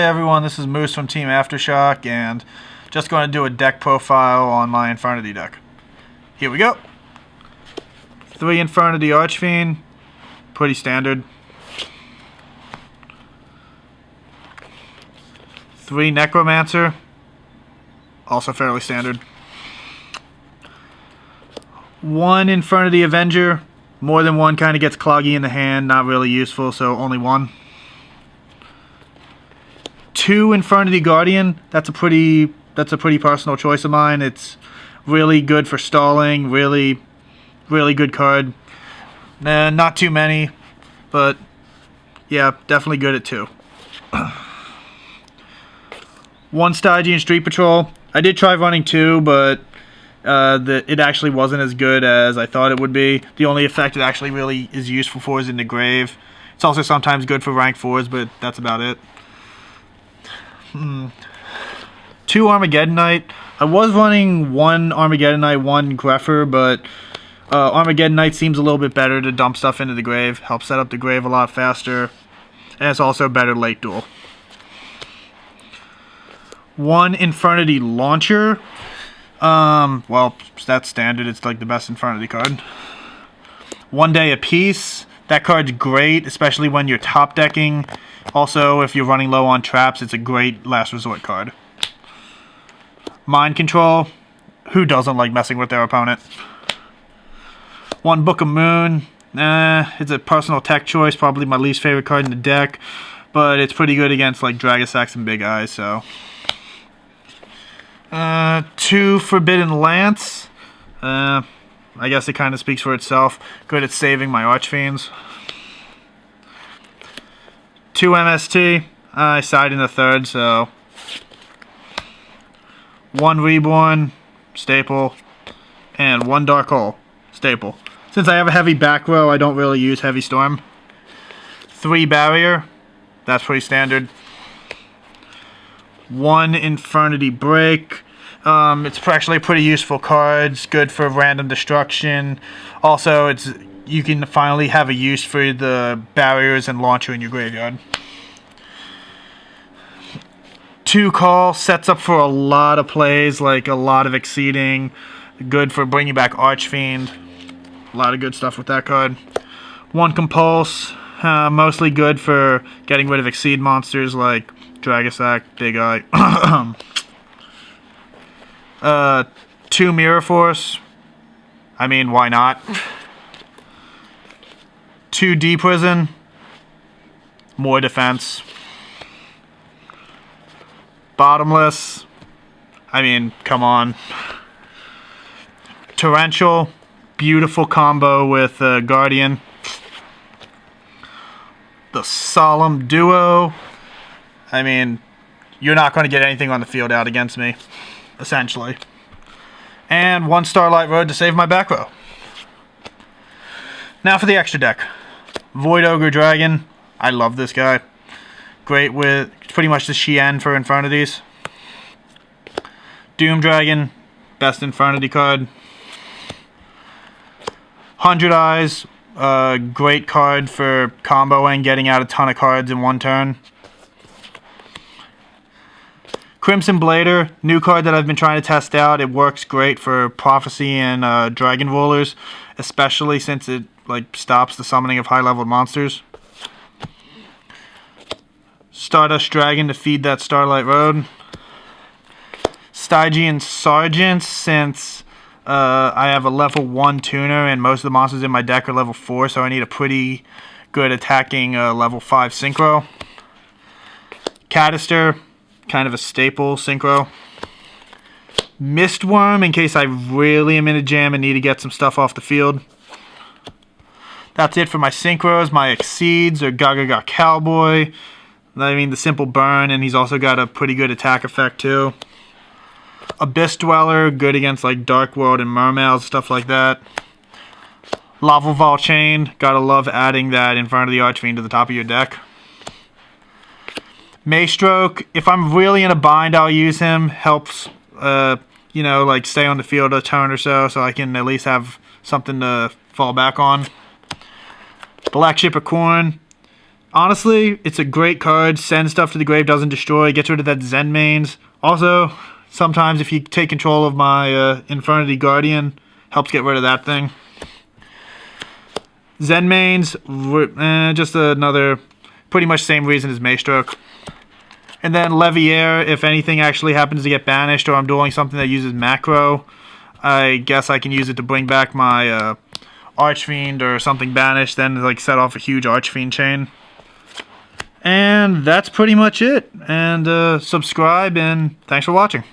everyone, this is Moose from Team Aftershock, and just going to do a deck profile on my Infernity deck. Here we go. 3 Infernity Archfiend, pretty standard. 3 Necromancer, also fairly standard. 1 Infernity Avenger, more than one kind of gets cloggy in the hand, not really useful, so only 1. 2 Infernity Guardian, that's a pretty personal choice of mine. It's really good for stalling, really good card. Not too many, but yeah, definitely good at 2. 1 Stygian Street Patrol. I did try running 2, but it actually wasn't as good as I thought it would be. The only effect it actually really is useful for is in the grave. It's also sometimes good for rank 4s, but that's about it. 2 Armageddonite. I was running 1 Armageddonite, 1 Greffer, but Armageddonite seems a little bit better to dump stuff into the grave. Helps set up the grave a lot faster. And it's also better late duel. 1 Infernity Launcher. Well, that's standard. It's like the best Infernity card. 1 Day of Peace. That card's great, especially when you're top decking. Also, if you're running low on traps, it's a great last resort card. Mind Control. Who doesn't like messing with their opponent? 1 Book of Moon. It's a personal tech choice, probably my least favorite card in the deck, but it's pretty good against like Dragosax and Big Eyes, so. 2 Forbidden Lance. I guess it kind of speaks for itself. Good at saving my Archfiends. 2 MST. I side in the 3rd, so. 1 Reborn, staple. And 1 Dark Hole, staple. Since I have a heavy back row, I don't really use Heavy Storm. 3 Barrier. That's pretty standard. 1 Infernity Break. It's actually a pretty useful card. It's good for random destruction. Also, you can finally have a use for the barriers and launcher in your graveyard. 2 Call sets up for a lot of plays, like a lot of exceeding. Good for bringing back Archfiend. A lot of good stuff with that card. 1 Compulse. Mostly good for getting rid of exceed monsters like Dragosac, Big Eye. 2 Mirror Force. I mean, why not? 2 D-Prison. More defense. Bottomless. I mean, come on. Torrential. Beautiful combo with Guardian. The Solemn Duo. I mean, you're not going to get anything on the field out against me, essentially. And 1 Starlight Road to save my back row. Now for the extra deck. Void Ogre Dragon. I love this guy. Great with pretty much the Shien for Infernities. Doom Dragon. Best Infernity card. 100 Eyes. Great card for comboing, getting out a ton of cards in 1 turn. Crimson Blader, new card that I've been trying to test out. It works great for Prophecy and Dragon Rulers, especially since it stops the summoning of high-leveled monsters. Stardust Dragon to feed that Starlight Road. Stygian Sergeant, since I have a level 1 tuner and most of the monsters in my deck are level 4, so I need a pretty good attacking level 5 synchro. Cadister, kind of a staple synchro. Mistworm, in case I really am in a jam and need to get some stuff off the field. That's it for my synchros. My exceeds are Gaga Cowboy. I mean, the simple burn, and he's also got a pretty good attack effect too. Abyss Dweller, good against like Dark World and Mermails, stuff like that. Lava Vault Chain, gotta love adding that in front of the Archfiend to the top of your deck. Maystroke, if I'm really in a bind, I'll use him. Helps, you know, like stay on the field a turn or so I can at least have something to fall back on. Black Ship of Corn. Honestly, it's a great card. Send stuff to the grave, doesn't destroy. Gets rid of that Zen mains. Also, sometimes if you take control of my Infernity Guardian, helps get rid of that thing. Zen mains, just another pretty much same reason as Maestroke. And then Levier, if anything actually happens to get banished or I'm doing something that uses macro, I guess I can use it to bring back my Archfiend or something banished, then like set off a huge Archfiend chain. And that's pretty much it. And subscribe, and thanks for watching.